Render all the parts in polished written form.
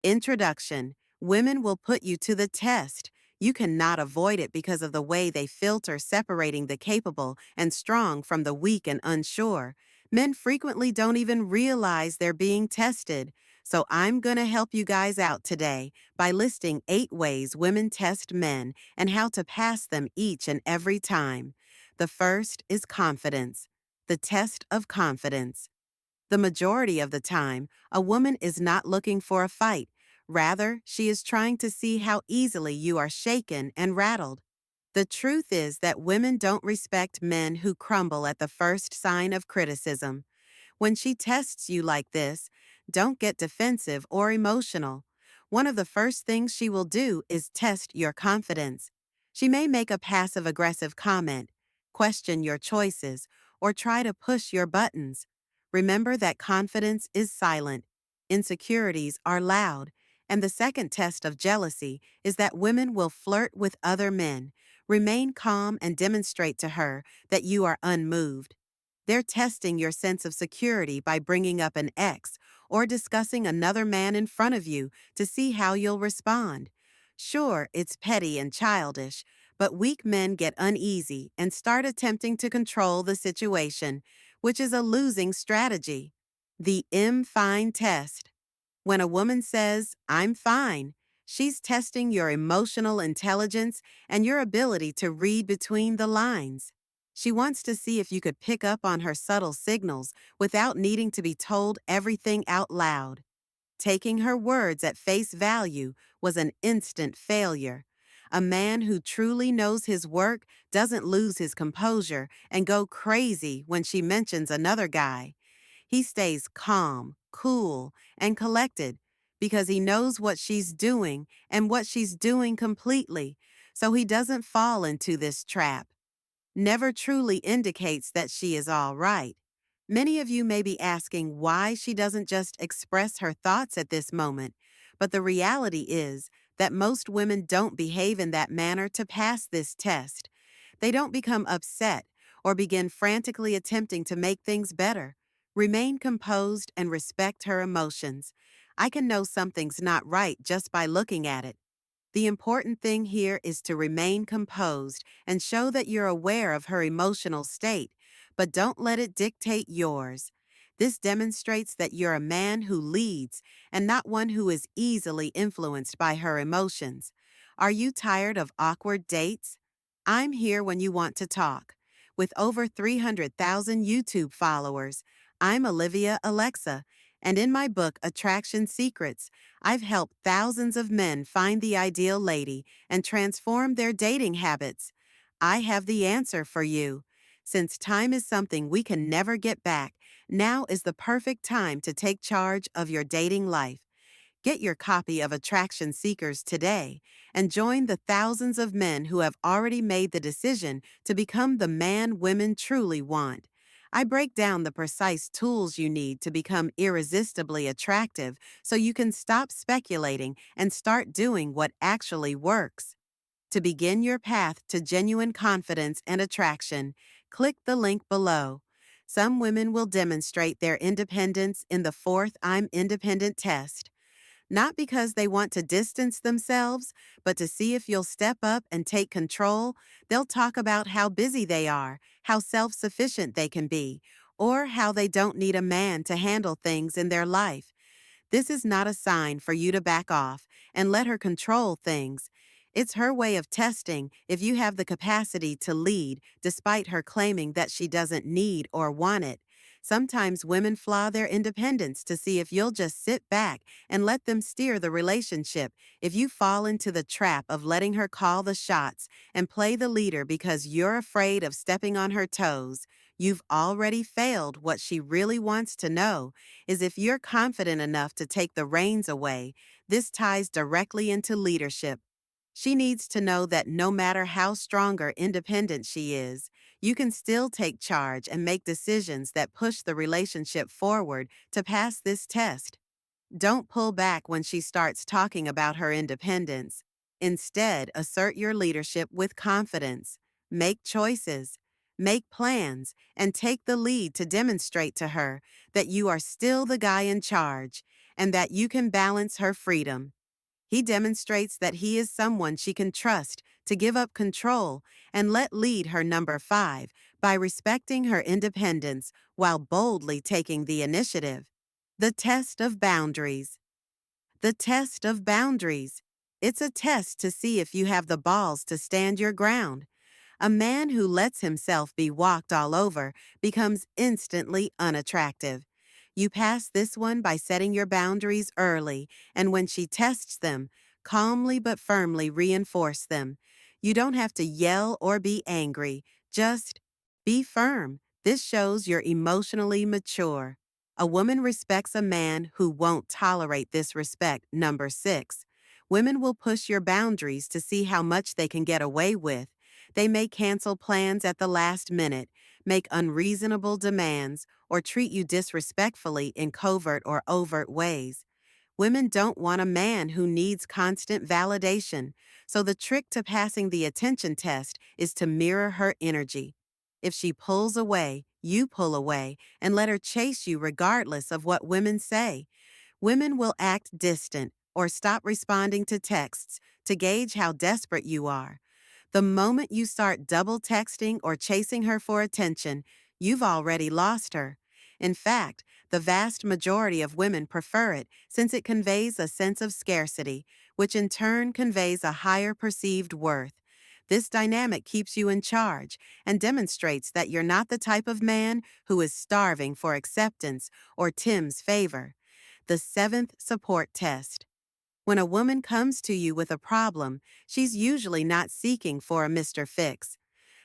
Introduction. Women will put you to the test. You cannot avoid it because of the way they filter separating the capable and strong from the weak and unsure. Men frequently don't even realize they're being tested. So I'm going to help you guys out today by listing 8 ways women test men and how to pass them each and every time. The first is confidence. The test of confidence. The majority of the time, a woman is not looking for a fight. Rather, she is trying to see how easily you are shaken and rattled. The truth is that women don't respect men who crumble at the first sign of criticism. When she tests you like this, don't get defensive or emotional. One of the first things she will do is test your confidence. She may make a passive-aggressive comment, question your choices, or try to push your buttons. Remember that confidence is silent, insecurities are loud, and the second test of jealousy is that women will flirt with other men. Remain calm and demonstrate to her that you are unmoved. They're testing your sense of security by bringing up an ex or discussing another man in front of you to see how you'll respond. Sure, it's petty and childish, but weak men get uneasy and start attempting to control the situation, which is a losing strategy. The I'm fine test. When a woman says, I'm fine, she's testing your emotional intelligence and your ability to read between the lines. She wants to see if you could pick up on her subtle signals without needing to be told everything out loud. Taking her words at face value was an instant failure. A man who truly knows his work doesn't lose his composure and go crazy when she mentions another guy. He stays calm, cool, and collected because he knows what she's doing and what she's doing completely, so he doesn't fall into this trap. Never truly indicates that she is all right. Many of you may be asking why she doesn't just express her thoughts at this moment, but the reality is that most women don't behave in that manner to pass this test. They don't become upset or begin frantically attempting to make things better. Remain composed and respect her emotions. I can know something's not right just by looking at it. The important thing here is to remain composed and show that you're aware of her emotional state, but don't let it dictate yours. This demonstrates that you're a man who leads and not one who is easily influenced by her emotions. Are you tired of awkward dates? I'm here when you want to talk. With over 300,000 YouTube followers, I'm Olivia Alexa, and in my book Attraction Secrets, I've helped thousands of men find the ideal lady and transform their dating habits. I have the answer for you. Since time is something we can never get back, now is the perfect time to take charge of your dating life. Get your copy of Attraction Seekers today and join the thousands of men who have already made the decision to become the man women truly want. I break down the precise tools you need to become irresistibly attractive so you can stop speculating and start doing what actually works. To begin your path to genuine confidence and attraction, click the link below. Some women will demonstrate their independence in the fourth I'm Independent test. Not because they want to distance themselves, but to see if you'll step up and take control. They'll talk about how busy they are, how self-sufficient they can be, or how they don't need a man to handle things in their life. This is not a sign for you to back off and let her control things. It's her way of testing if you have the capacity to lead, despite her claiming that she doesn't need or want it. Sometimes women flaw their independence to see if you'll just sit back and let them steer the relationship. If you fall into the trap of letting her call the shots and play the leader because you're afraid of stepping on her toes, you've already failed. What she really wants to know is if you're confident enough to take the reins away. This ties directly into leadership. She needs to know that no matter how strong or independent she is, you can still take charge and make decisions that push the relationship forward to pass this test. Don't pull back when she starts talking about her independence. Instead, assert your leadership with confidence. Make choices, make plans, and take the lead to demonstrate to her that you are still the guy in charge. and that you can balance her freedom. He demonstrates that he is someone she can trust to give up control and let lead her number 5 by respecting her independence while boldly taking the initiative. The test of boundaries. The test of boundaries. It's a test to see if you have the balls to stand your ground. A man who lets himself be walked all over becomes instantly unattractive. You pass this one by setting your boundaries early, and when she tests them, calmly but firmly reinforce them. You don't have to yell or be angry, just be firm. This shows you're emotionally mature. A woman respects a man who won't tolerate disrespect. Number 6. Women will push your boundaries to see how much they can get away with. They may cancel plans at the last minute, make unreasonable demands, or treat you disrespectfully in covert or overt ways. Women don't want a man who needs constant validation, so the trick to passing the attention test is to mirror her energy. If she pulls away, you pull away and let her chase you regardless of what women say. Women will act distant or stop responding to texts to gauge how desperate you are. The moment you start double texting or chasing her for attention, you've already lost her. In fact, the vast majority of women prefer it since it conveys a sense of scarcity, which in turn conveys a higher perceived worth. This dynamic keeps you in charge and demonstrates that you're not the type of man who is starving for acceptance or Tim's favor. The 7th support test. When a woman comes to you with a problem, she's usually not seeking for a Mr. Fix.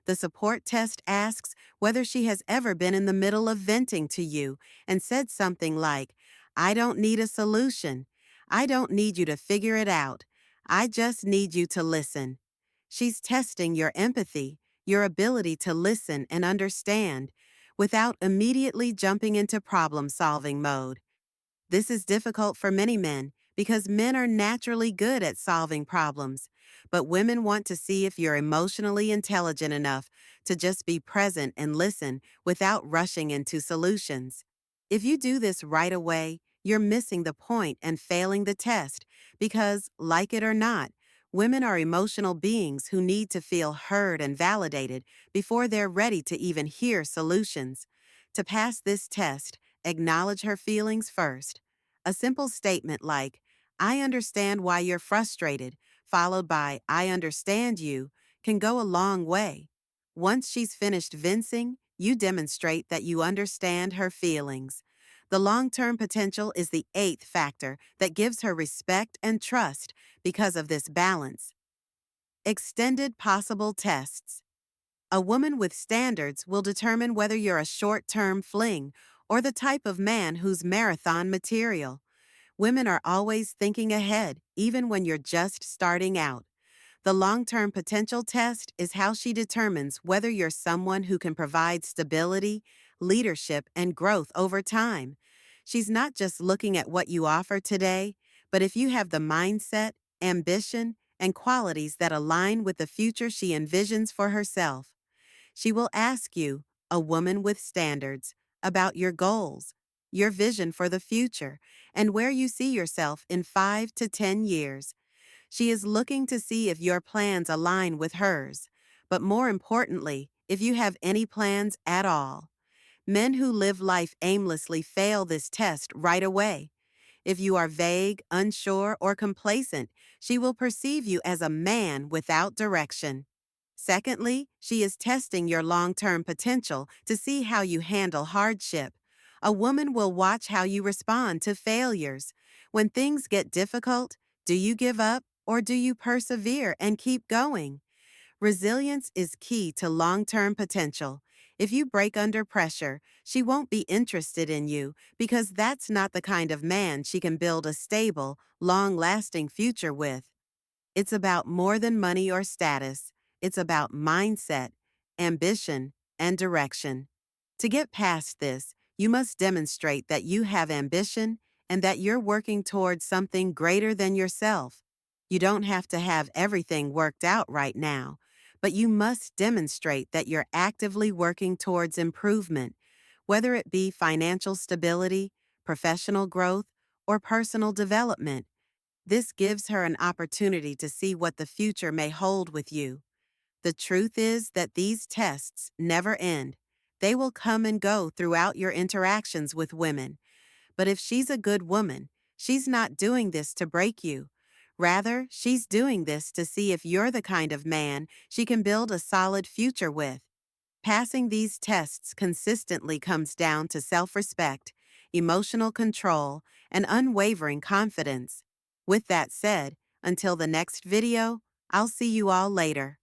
The support test asks whether she has ever been in the middle of venting to you and said something like, "I don't need a solution. I don't need you to figure it out. I just need you to listen." She's testing your empathy, your ability to listen and understand, without immediately jumping into problem-solving mode. This is difficult for many men because men are naturally good at solving problems, but women want to see if you're emotionally intelligent enough to just be present and listen without rushing into solutions. If you do this right away, you're missing the point and failing the test because, like it or not, women are emotional beings who need to feel heard and validated before they're ready to even hear solutions. To pass this test, acknowledge her feelings first. A simple statement like, "I understand why you're frustrated," followed by, "I understand you," can go a long way. Once she's finished vincing, you demonstrate that you understand her feelings. The long-term potential is the 8th factor that gives her respect and trust because of this balance. Extended possible tests. A woman with standards will determine whether you're a short-term fling or the type of man who's marathon material. Women are always thinking ahead, even when you're just starting out. The long-term potential test is how she determines whether you're someone who can provide stability, leadership, and growth over time. She's not just looking at what you offer today, but if you have the mindset, ambition, and qualities that align with the future she envisions for herself. She will ask you, a woman with standards, about your goals, your vision for the future, and where you see yourself in 5 to 10 years. She is looking to see if your plans align with hers, but more importantly, if you have any plans at all. Men who live life aimlessly fail this test right away. If you are vague, unsure, or complacent, she will perceive you as a man without direction. Secondly, she is testing your long-term potential to see how you handle hardship. A woman will watch how you respond to failures. When things get difficult, do you give up or do you persevere and keep going? Resilience is key to long-term potential. If you break under pressure, she won't be interested in you because that's not the kind of man she can build a stable, long-lasting future with. It's about more than money or status. It's about mindset, ambition, and direction. To get past this, you must demonstrate that you have ambition and that you're working towards something greater than yourself. You don't have to have everything worked out right now, but you must demonstrate that you're actively working towards improvement, whether it be financial stability, professional growth, or personal development. This gives her an opportunity to see what the future may hold with you. The truth is that these tests never end. They will come and go throughout your interactions with women. But if she's a good woman, she's not doing this to break you. Rather, she's doing this to see if you're the kind of man she can build a solid future with. Passing these tests consistently comes down to self-respect, emotional control, and unwavering confidence. With that said, until the next video, I'll see you all later.